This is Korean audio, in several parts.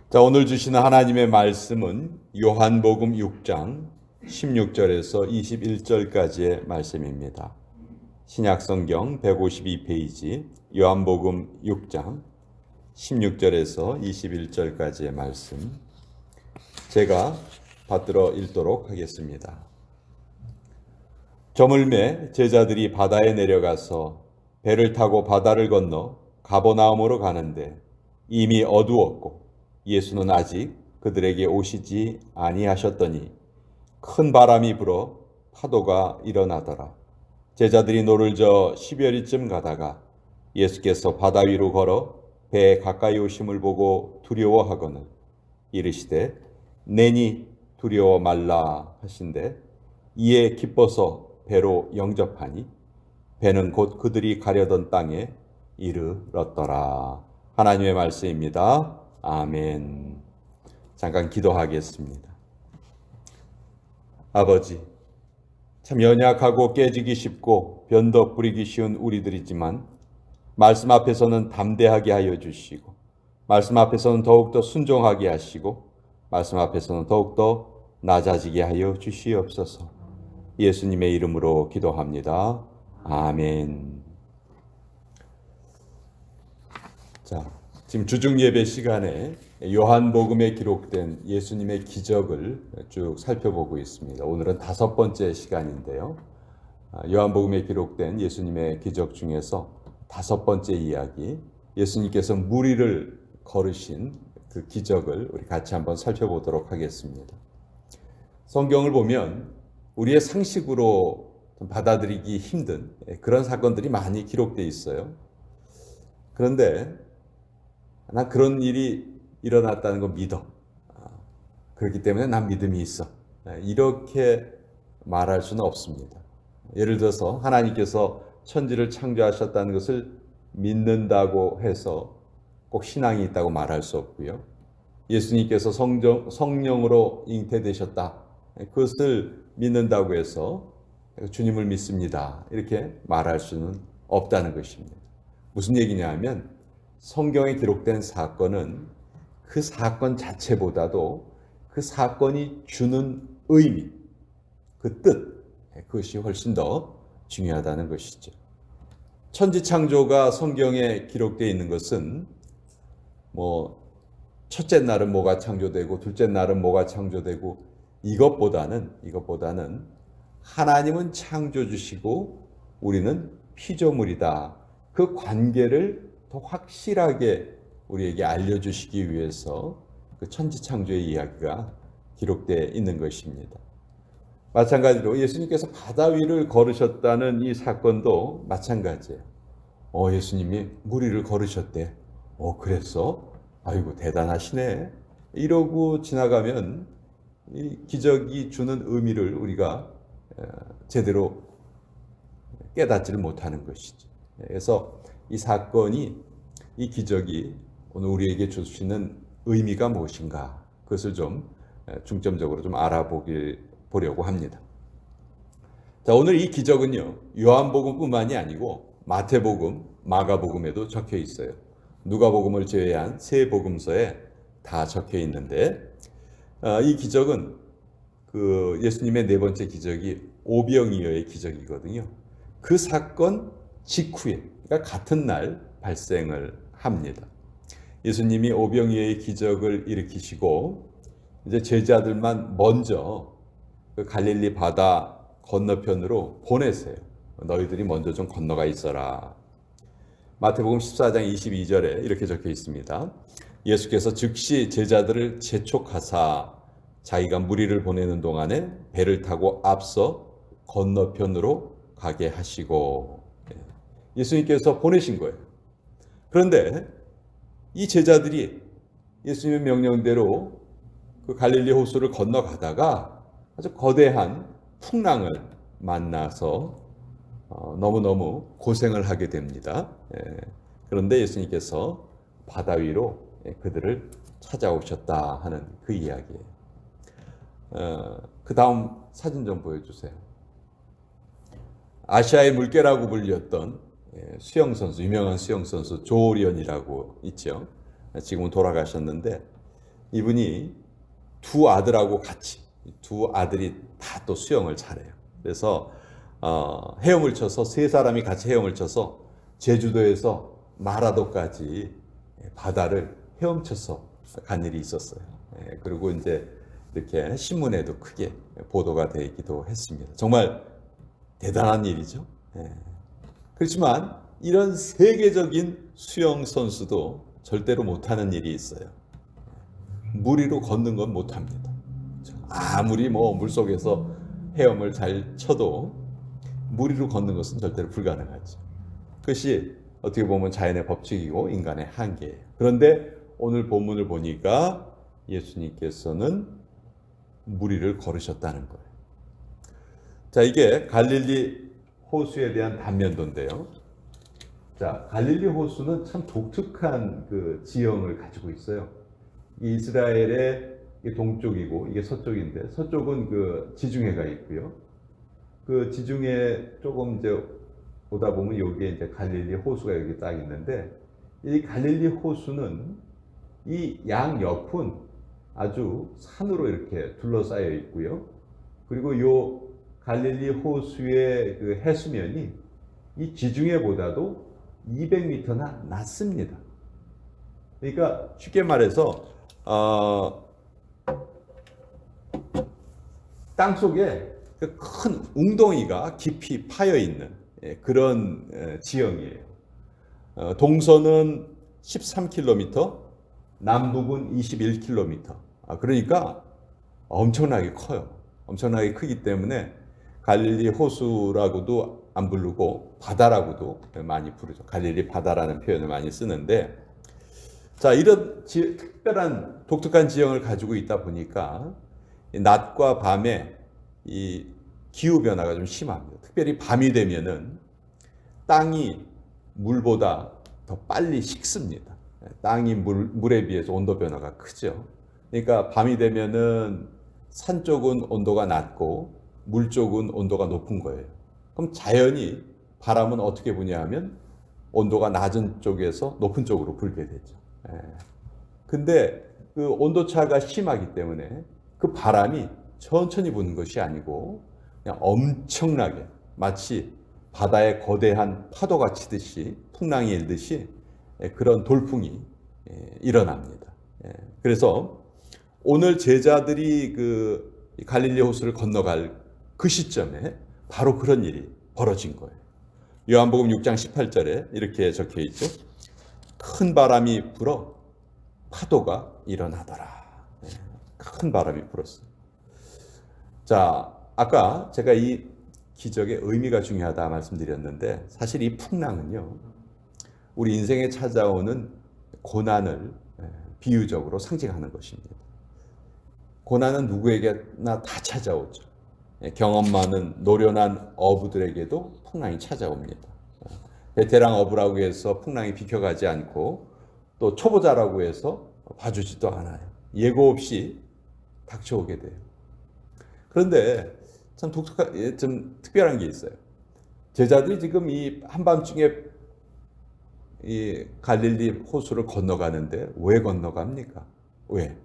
자, 오늘 주시는 하나님의 말씀은 요한복음 6장 16절에서 21절까지의 말씀입니다. 신약성경 152페이지 요한복음 6장 16절에서 21절까지의 말씀 제가 받들어 읽도록 하겠습니다. 저물매 제자들이 바다에 내려가서 배를 타고 바다를 건너 가버나움으로 가는데 이미 어두웠고 예수는 아직 그들에게 오시지 아니하셨더니 큰 바람이 불어 파도가 일어나더라. 제자들이 노를 저 10여리쯤 가다가 예수께서 바다 위로 걸어 배에 가까이 오심을 보고 두려워하거늘 이르시되 내니 두려워 말라 하신대 이에 기뻐서 배로 영접하니 배는 곧 그들이 가려던 땅에 이르렀더라. 하나님의 말씀입니다. 아멘. 잠깐 기도하겠습니다. 아버지, 참 연약하고 깨지기 쉽고 변덕 부리기 쉬운 우리들이지만 말씀 앞에서는 담대하게 하여 주시고 말씀 앞에서는 더욱더 순종하게 하시고 말씀 앞에서는 더욱더 낮아지게 하여 주시옵소서. 예수님의 이름으로 기도합니다. 아멘. 자, 지금 주중 예배 시간에 요한복음에 기록된 예수님의 기적을 쭉 살펴보고 있습니다. 오늘은 5번째 시간인데요. 요한복음에 기록된 예수님의 기적 중에서 5번째 이야기, 예수님께서 무리를 걸으신 그 기적을 우리 같이 한번 살펴보도록 하겠습니다. 성경을 보면 우리의 상식으로 받아들이기 힘든 그런 사건들이 많이 기록되어 있어요. 그런데 난 그런 일이 일어났다는 거 믿어. 그렇기 때문에 난 믿음이 있어. 이렇게 말할 수는 없습니다. 예를 들어서 하나님께서 천지를 창조하셨다는 것을 믿는다고 해서 꼭 신앙이 있다고 말할 수 없고요. 예수님께서 성령으로 잉태되셨다. 그것을 믿는다고 해서 주님을 믿습니다. 이렇게 말할 수는 없다는 것입니다. 무슨 얘기냐 하면 성경에 기록된 사건은 그 사건 자체보다도 그 사건이 주는 의미, 그 뜻, 그것이 훨씬 더 중요하다는 것이죠. 천지창조가 성경에 기록되어 있는 것은 첫째 날은 뭐가 창조되고 둘째 날은 뭐가 창조되고 이것보다는 하나님은 창조주시고 우리는 피조물이다. 그 관계를 더 확실하게 우리에게 알려주시기 위해서 그 천지창조의 이야기가 기록되어 있는 것입니다. 마찬가지로 예수님께서 바다 위를 걸으셨다는 이 사건도 마찬가지예요. 예수님이 무리를 걸으셨대. 그랬어? 아이고 대단하시네. 이러고 지나가면 이 기적이 주는 의미를 우리가 제대로 깨닫지를 못하는 것이죠. 그래서 이 사건이, 이 기적이 오늘 우리에게 주시는 의미가 무엇인가, 그것을 좀 중점적으로 좀 알아보려고 합니다. 자, 오늘 이 기적은요, 요한복음뿐만이 아니고 마태복음, 마가복음에도 적혀 있어요. 누가복음을 제외한 세 복음서에 다 적혀 있는데, 이 기적은 그 예수님의 네 번째 기적이 오병이어의 기적이거든요. 그 사건 직후에, 그러니까 같은 날 발생을 합니다. 예수님이 오병이어의 기적을 일으키시고 이제 제자들만 먼저 그 갈릴리 바다 건너편으로 보내세요. 너희들이 먼저 좀 건너가 있어라. 마태복음 14장 22절에 이렇게 적혀 있습니다. 예수께서 즉시 제자들을 재촉하사 자기가 무리를 보내는 동안에 배를 타고 앞서 건너편으로 가게 하시고, 예수님께서 보내신 거예요. 그런데 이 제자들이 예수님의 명령대로 그 갈릴리 호수를 건너가다가 아주 거대한 풍랑을 만나서 너무너무 고생을 하게 됩니다. 그런데 예수님께서 바다 위로 그들을 찾아오셨다 하는 그 이야기예요. 그 다음 사진 좀 보여주세요. 아시아의 물개라고 불렸던 수영선수, 유명한 수영선수 조리언이라고 있죠. 지금은 돌아가셨는데 이분이 두 아들하고 같이, 두 아들이 다 또 수영을 잘해요. 그래서 헤엄을 쳐서 세 사람이 같이 헤엄을 쳐서 제주도에서 마라도까지 바다를 헤엄쳐서 간 일이 있었어요. 그리고 이제 이렇게 신문에도 크게 보도가 되기도 했습니다. 정말 대단한 일이죠. 그렇지만 이런 세계적인 수영 선수도 절대로 못하는 일이 있어요. 물 위로 걷는 건 못합니다. 아무리 뭐 물속에서 헤엄을 잘 쳐도 물 위로 걷는 것은 절대로 불가능하죠. 그것이 어떻게 보면 자연의 법칙이고 인간의 한계예요. 그런데 오늘 본문을 보니까 예수님께서는 물 위를 걸으셨다는 거예요. 자, 이게 갈릴리 호수에 대한 단면도인데요. 자, 갈릴리 호수는 참 독특한 그 지형을 가지고 있어요. 이스라엘의 동쪽이고 이게 서쪽인데, 서쪽은 그 지중해가 있고요. 그 지중해 조금 이제 오다 보면 여기에 이제 갈릴리 호수가 여기 딱 있는데, 이 갈릴리 호수는 이 양옆은 아주 산으로 이렇게 둘러싸여 있고요. 그리고 요 갈릴리 호수의 그 해수면이 이 지중해보다도 200m나 낮습니다. 그러니까 쉽게 말해서 땅 속에 큰 웅덩이가 깊이 파여 있는 그런 지형이에요. 동서는 13km, 남북은 21km. 그러니까 엄청나게 커요. 엄청나게 크기 때문에 갈릴리 호수라고도 안 부르고 바다라고도 많이 부르죠. 갈릴리 바다라는 표현을 많이 쓰는데, 자, 이런 특별한 독특한 지형을 가지고 있다 보니까 낮과 밤에 이 기후 변화가 좀 심합니다. 특별히 밤이 되면은 땅이 물보다 더 빨리 식습니다. 땅이 물에 비해서 온도 변화가 크죠. 그러니까 밤이 되면은 산 쪽은 온도가 낮고 물 쪽은 온도가 높은 거예요. 그럼 자연히 바람은 어떻게 부냐 하면 온도가 낮은 쪽에서 높은 쪽으로 불게 되죠. 근데 그 온도차가 심하기 때문에 그 바람이 천천히 부는 것이 아니고 그냥 엄청나게 마치 바다에 거대한 파도가 치듯이, 풍랑이 일듯이 그런 돌풍이 일어납니다. 그래서 오늘 제자들이 그 갈릴리 호수를 건너갈 그 시점에 바로 그런 일이 벌어진 거예요. 요한복음 6장 18절에 이렇게 적혀 있죠. 큰 바람이 불어 파도가 일어나더라. 큰 바람이 불었어요. 자, 아까 제가 이 기적의 의미가 중요하다 말씀드렸는데, 사실 이 풍랑은요, 우리 인생에 찾아오는 고난을 비유적으로 상징하는 것입니다. 고난은 누구에게나 다 찾아오죠. 경험 많은 노련한 어부들에게도 풍랑이 찾아옵니다. 베테랑 어부라고 해서 풍랑이 비켜가지 않고 또 초보자라고 해서 봐주지도 않아요. 예고 없이 닥쳐오게 돼요. 그런데 참 좀 특별한 게 있어요. 제자들이 지금 이 한밤중에 이 갈릴리 호수를 건너가는데 왜 건너갑니까? 왜?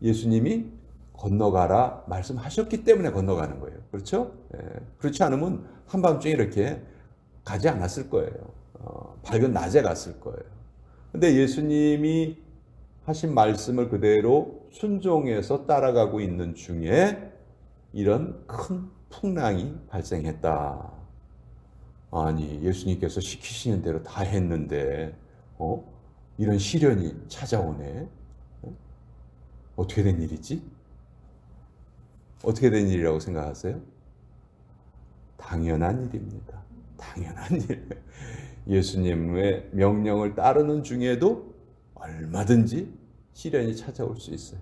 예수님이 건너가라 말씀하셨기 때문에 건너가는 거예요. 그렇죠? 그렇지 않으면 한밤중에 이렇게 가지 않았을 거예요. 밝은 낮에 갔을 거예요. 근데 예수님이 하신 말씀을 그대로 순종해서 따라가고 있는 중에 이런 큰 풍랑이 발생했다. 아니, 예수님께서 시키시는 대로 다 했는데 이런 시련이 찾아오네. 어떻게 된 일이지? 어떻게 된 일이라고 생각하세요? 당연한 일입니다. 당연한 일. 예수님의 명령을 따르는 중에도 얼마든지 시련이 찾아올 수 있어요.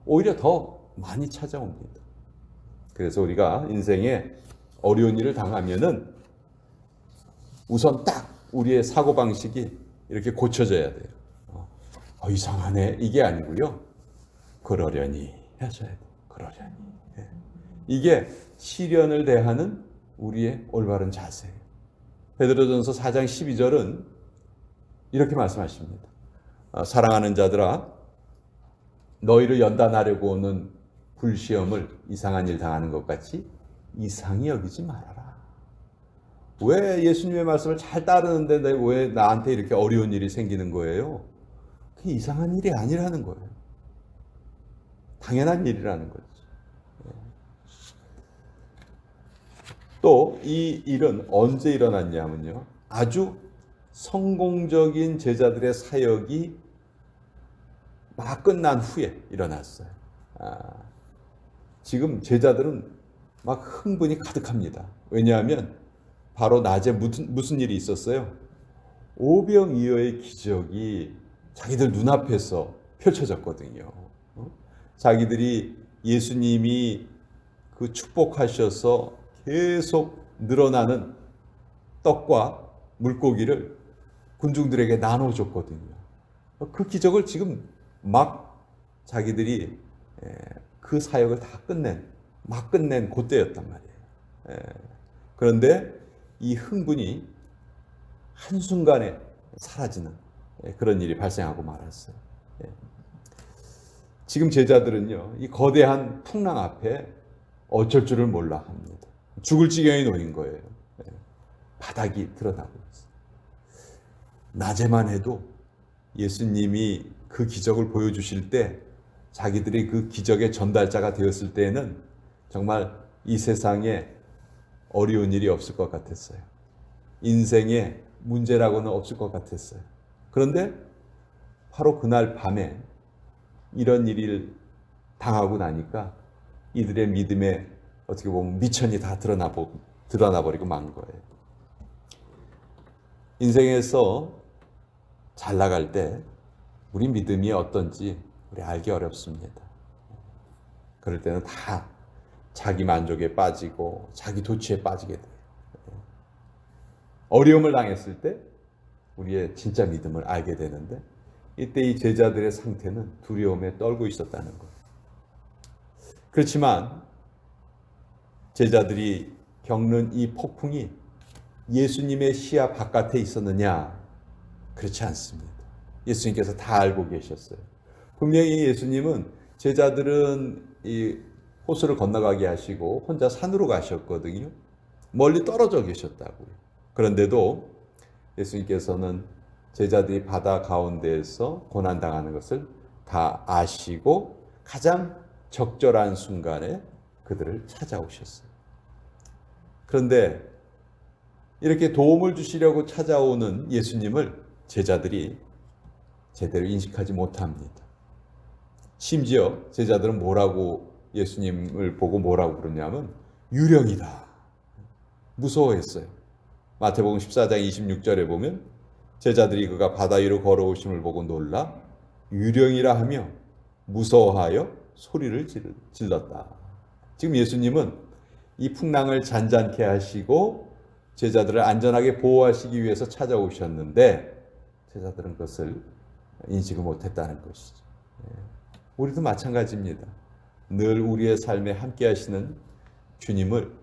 오히려 더 많이 찾아옵니다. 그래서 우리가 인생에 어려운 일을 당하면은 우선 딱 우리의 사고방식이 이렇게 고쳐져야 돼요. 이상하네. 이게 아니고요. 그러려니 하셔야 돼요. 그러려니. 이게 시련을 대하는 우리의 올바른 자세예요. 베드로전서 4장 12절은 이렇게 말씀하십니다. 사랑하는 자들아, 너희를 연단하려고 오는 불시험을 이상한 일 당하는 것 같이 이상히 여기지 말아라. 왜 예수님의 말씀을 잘 따르는데 왜 나한테 이렇게 어려운 일이 생기는 거예요? 그게 이상한 일이 아니라는 거예요. 당연한 일이라는 거죠. 또 이 일은 언제 일어났냐면요. 아주 성공적인 제자들의 사역이 막 끝난 후에 일어났어요. 지금 제자들은 막 흥분이 가득합니다. 왜냐하면 바로 낮에 무슨 일이 있었어요? 오병이어의 기적이 자기들 눈앞에서 펼쳐졌거든요. 자기들이 예수님이 그 축복하셔서 계속 늘어나는 떡과 물고기를 군중들에게 나눠줬거든요. 그 기적을 지금 막 자기들이 그 사역을 다 막 끝낸 그때였단 말이에요. 그런데 이 흥분이 한순간에 사라지는 그런 일이 발생하고 말았어요. 지금 제자들은요, 이 거대한 풍랑 앞에 어쩔 줄을 몰라 합니다. 죽을 지경에 놓인 거예요. 바닥이 드러나고 있어요. 낮에만 해도 예수님이 그 기적을 보여주실 때 자기들이 그 기적의 전달자가 되었을 때에는 정말 이 세상에 어려운 일이 없을 것 같았어요. 인생에 문제라고는 없을 것 같았어요. 그런데 바로 그날 밤에 이런 일을 당하고 나니까 이들의 믿음에 어떻게 보면 미천이 다 드러나 버리고 만 거예요. 인생에서 잘 나갈 때 우리 믿음이 어떤지 우리 알기 어렵습니다. 그럴 때는 다 자기 만족에 빠지고 자기 도취에 빠지게 돼요. 어려움을 당했을 때 우리의 진짜 믿음을 알게 되는데 이때 이 제자들의 상태는 두려움에 떨고 있었다는 거예요. 그렇지만 제자들이 겪는 이 폭풍이 예수님의 시야 바깥에 있었느냐? 그렇지 않습니다. 예수님께서 다 알고 계셨어요. 분명히 예수님은 제자들은 이 호수를 건너가게 하시고 혼자 산으로 가셨거든요. 멀리 떨어져 계셨다고요. 그런데도 예수님께서는 제자들이 바다 가운데에서 고난당하는 것을 다 아시고 가장 적절한 순간에 그들을 찾아오셨어요. 그런데 이렇게 도움을 주시려고 찾아오는 예수님을 제자들이 제대로 인식하지 못합니다. 심지어 제자들은 예수님을 보고 뭐라고 그러냐면 유령이다. 무서워했어요. 마태복음 14장 26절에 보면 제자들이 그가 바다 위로 걸어오심을 보고 놀라 유령이라 하며 무서워하여 소리를 질렀다. 지금 예수님은 이 풍랑을 잔잔케 하시고 제자들을 안전하게 보호하시기 위해서 찾아오셨는데 제자들은 그것을 인식을 못했다는 것이죠. 우리도 마찬가지입니다. 늘 우리의 삶에 함께 하시는 주님을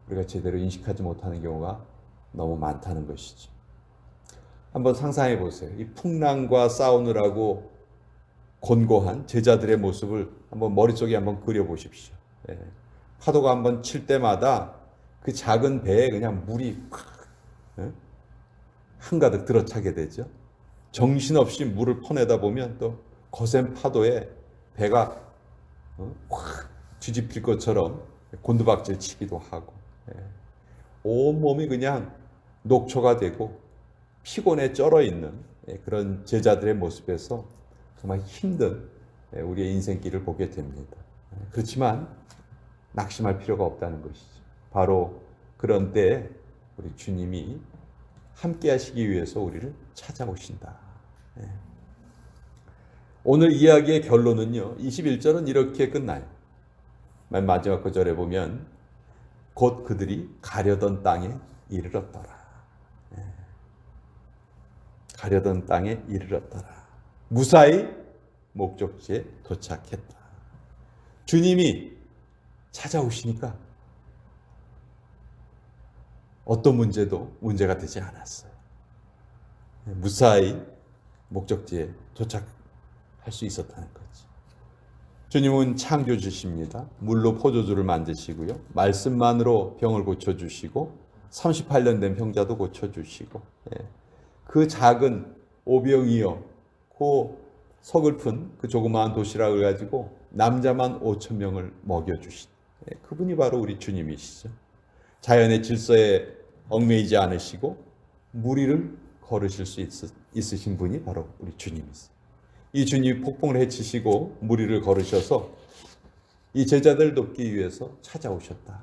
우리가 제대로 인식하지 못하는 경우가 너무 많다는 것이죠. 한번 상상해 보세요. 이 풍랑과 싸우느라고 곤고한 제자들의 모습을 한번 머릿속에 한번 그려보십시오. 파도가 한번 칠 때마다 그 작은 배에 그냥 물이 한가득 들어차게 되죠. 정신없이 물을 퍼내다 보면 또 거센 파도에 배가 확 뒤집힐 것처럼 곤두박질 치기도 하고 온몸이 그냥 녹초가 되고 피곤에 쩔어 있는 그런 제자들의 모습에서 정말 힘든 우리의 인생길을 보게 됩니다. 그렇지만 낙심할 필요가 없다는 것이죠. 바로 그런 때에 우리 주님이 함께 하시기 위해서 우리를 찾아오신다. 오늘 이야기의 결론은요. 21절은 이렇게 끝나요. 맨 마지막 구절에 보면 곧 그들이 가려던 땅에 이르렀더라. 가려던 땅에 이르렀더라. 무사히 목적지에 도착했다. 주님이 찾아오시니까 어떤 문제도 문제가 되지 않았어요. 무사히 목적지에 도착할 수 있었다는 거지. 주님은 창조주십니다. 물로 포도주를 만드시고요. 말씀만으로 병을 고쳐주시고 38년 된 병자도 고쳐주시고, 그 작은 오병이어 그 서글픈 그 조그마한 도시락을 가지고 남자만 5천 명을 먹여주신, 그분이 바로 우리 주님이시죠. 자연의 질서에 얽매이지 않으시고 무리를 걸으실 수 있으신 분이 바로 우리 주님이세요. 이 주님이 폭풍을 헤치시고 무리를 걸으셔서 이 제자들 돕기 위해서 찾아오셨다.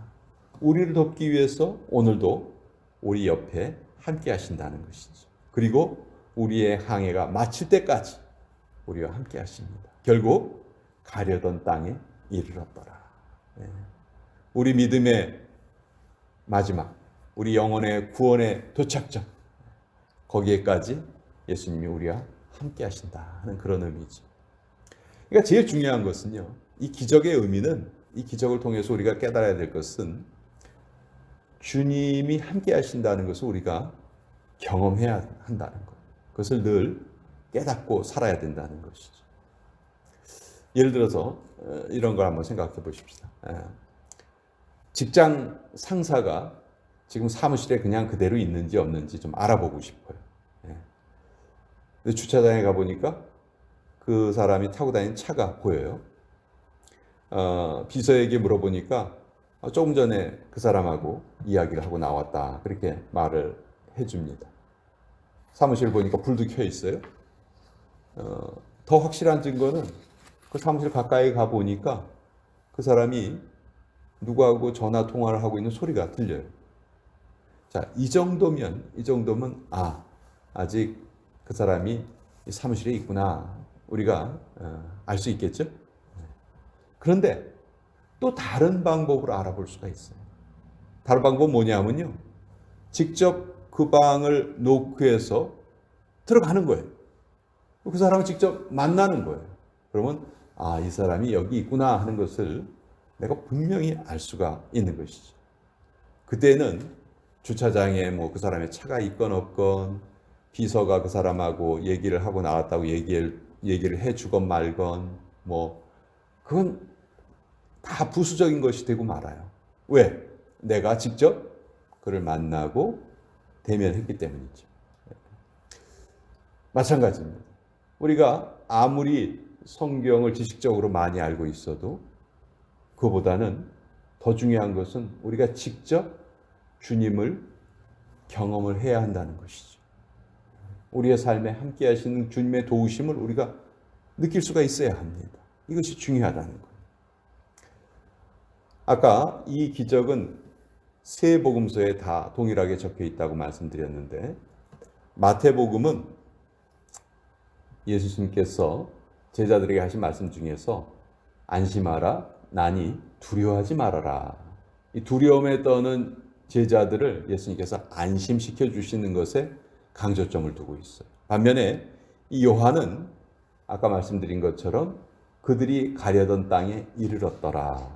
우리를 돕기 위해서 오늘도 우리 옆에 함께 하신다는 것이죠. 그리고 우리의 항해가 마칠 때까지 우리와 함께 하십니다. 결국 가려던 땅에 이르렀더라. 우리 믿음의 마지막, 우리 영혼의 구원의 도착점, 거기에까지 예수님이 우리와 함께 하신다 하는 그런 의미죠. 그러니까 제일 중요한 것은요, 이 기적의 의미는, 이 기적을 통해서 우리가 깨달아야 될 것은 주님이 함께 하신다는 것을 우리가 경험해야 한다는 것, 그것을 늘 깨닫고 살아야 된다는 것이죠. 예를 들어서 이런 걸 한번 생각해 보십시다. 직장 상사가 지금 사무실에 그냥 그대로 있는지 없는지 좀 알아보고 싶어요. 근데 주차장에 가보니까 그 사람이 타고 다니는 차가 보여요. 비서에게 물어보니까 조금 전에 그 사람하고 이야기를 하고 나왔다, 그렇게 말을 해줍니다. 사무실 보니까 불도 켜 있어요. 더 확실한 증거는 그 사무실 가까이 가보니까 그 사람이 누구하고 전화 통화를 하고 있는 소리가 들려요. 자, 이 정도면 아직 그 사람이 이 사무실에 있구나, 우리가 알 수 있겠죠. 그런데 또 다른 방법으로 알아볼 수가 있어요. 다른 방법은 뭐냐면요, 직접 그 방을 노크해서 들어가는 거예요. 그 사람을 직접 만나는 거예요. 그러면 이 사람이 여기 있구나 하는 것을 내가 분명히 알 수가 있는 것이죠. 그때는 주차장에 그 사람의 차가 있건 없건, 비서가 그 사람하고 얘기를 하고 나왔다고 얘기를 해주건 말건, 그건 다 부수적인 것이 되고 말아요. 왜? 내가 직접 그를 만나고 대면했기 때문이죠. 마찬가지입니다. 우리가 아무리 성경을 지식적으로 많이 알고 있어도 그보다는 더 중요한 것은 우리가 직접 주님을 경험을 해야 한다는 것이죠. 우리의 삶에 함께 하시는 주님의 도우심을 우리가 느낄 수가 있어야 합니다. 이것이 중요하다는 거예요. 아까 이 기적은 세 복음서에 다 동일하게 적혀 있다고 말씀드렸는데, 마태복음은 예수님께서 제자들에게 하신 말씀 중에서 안심하라, 나니 두려워하지 말아라, 이 두려움에 떠는 제자들을 예수님께서 안심시켜 주시는 것에 강조점을 두고 있어요. 반면에 이 요한은 아까 말씀드린 것처럼 그들이 가려던 땅에 이르렀더라.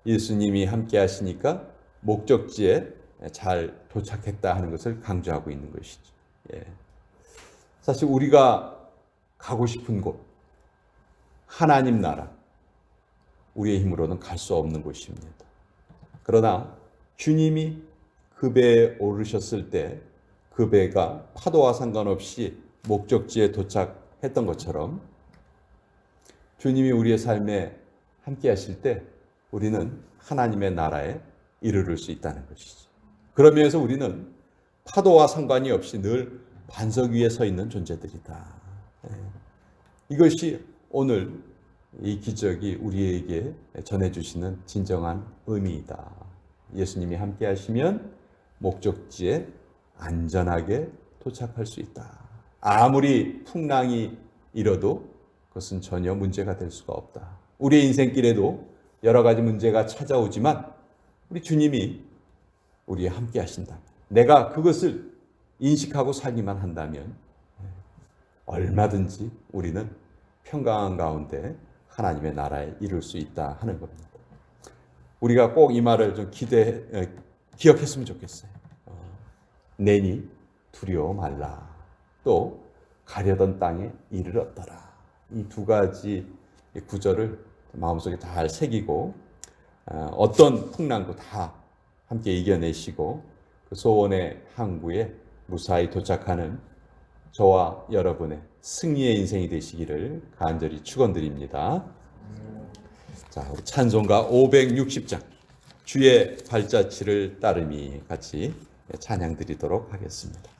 예수님이 함께 하시니까 목적지에 잘 도착했다 하는 것을 강조하고 있는 것이죠. 사실 우리가 가고 싶은 곳, 하나님 나라, 우리의 힘으로는 갈 수 없는 곳입니다. 그러나 주님이 그 배에 오르셨을 때 그 배가 파도와 상관없이 목적지에 도착했던 것처럼 주님이 우리의 삶에 함께 하실 때 우리는 하나님의 나라에 이르를 수 있다는 것이죠. 그런 면에서 우리는 파도와 상관이 없이 늘 반석 위에 서 있는 존재들이다. 이것이 오늘 이 기적이 우리에게 전해주시는 진정한 의미이다. 예수님이 함께 하시면 목적지에 안전하게 도착할 수 있다. 아무리 풍랑이 일어도 그것은 전혀 문제가 될 수가 없다. 우리의 인생길에도 여러 가지 문제가 찾아오지만 우리 주님이 우리와 함께 하신다. 내가 그것을 인식하고 살기만 한다면 얼마든지 우리는 평강한 가운데 하나님의 나라에 이룰 수 있다 하는 겁니다. 우리가 꼭 이 말을 좀 기억했으면 좋겠어요. 내니 두려워 말라. 또 가려던 땅에 이르렀더라. 이 두 가지 이 구절을 마음속에 잘 새기고 어떤 풍랑도 다 함께 이겨내시고 그 소원의 항구에 무사히 도착하는 저와 여러분의 승리의 인생이 되시기를 간절히 축원드립니다. 자, 우리 찬송가 560장 주의 발자취를 따름이 같이 찬양 드리도록 하겠습니다.